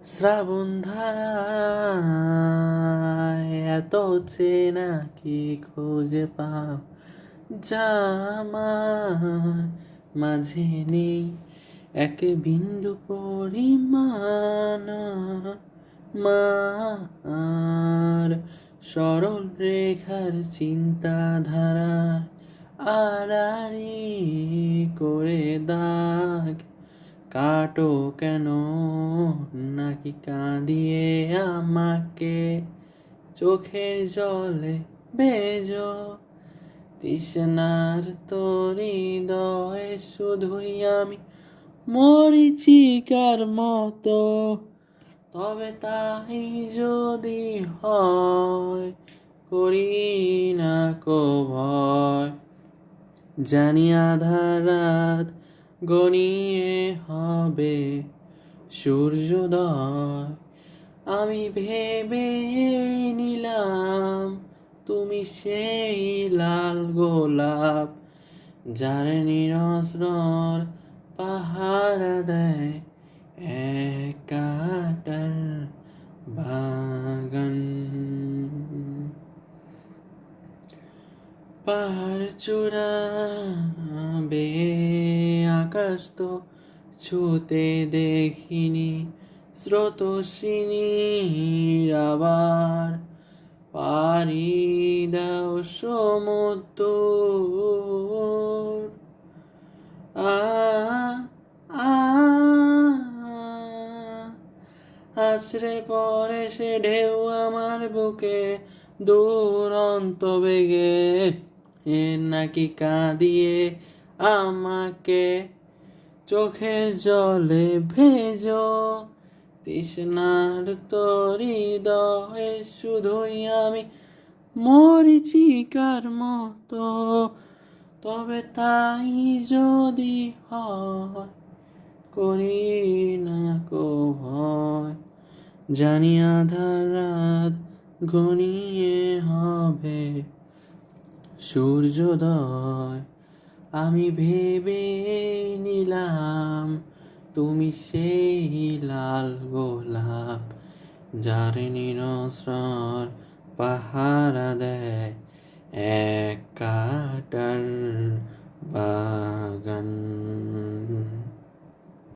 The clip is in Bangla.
শ্রাবণ ধারায় এত চেনা কি খুঁজে পাও যা আমার মাঝে নেই এক বিন্দু পরিমাণ মার সরল রেখার চিন্তাধারা আড়াআড়ি করে দাগ কাটো কেন নাকি কাঁদিয়ে আমাকে চোখের জলে ভেজো তৃষ্ণার তোর হৃদয়ে শুধুই আমি মরীচিকার মতো তবে তাই যদি হয় করি না কো ভয় জানি আধার রাত গনিয়ে হবে সূর্যোদয় আমি ভেবে নিলাম তুমি সেই লাল গোলাপ যার নিরস্ত্রর পাহারা দেয় এক কাটার বাগান পাহাড় চূড়া বেয়ে আকাশ তো ছুতে দেখিনি স্রোতস্বিনীর আবার পাড়ি দাও সমুদ্র আ আ আছড়ে পড়ে সে ঢেউ আমার বুকে দুরন্ত বেগে নাকি কাঁদিয়ে আমাকে চোখের জলে ভেজো তৃষ্ণার তোর হৃদয়ে শুধুই আমি মরীচিকার মতো তবে তাই যদি হয় করি না কো ভয় জানি আধার রাত ঘনিয়ে হবে সূর্যোদয় আমি ভেবে নিলাম তুমি সেই লাল গোলাপ যার নিরস্ত্রর পাহারা দেয় এক কাটার বাগান।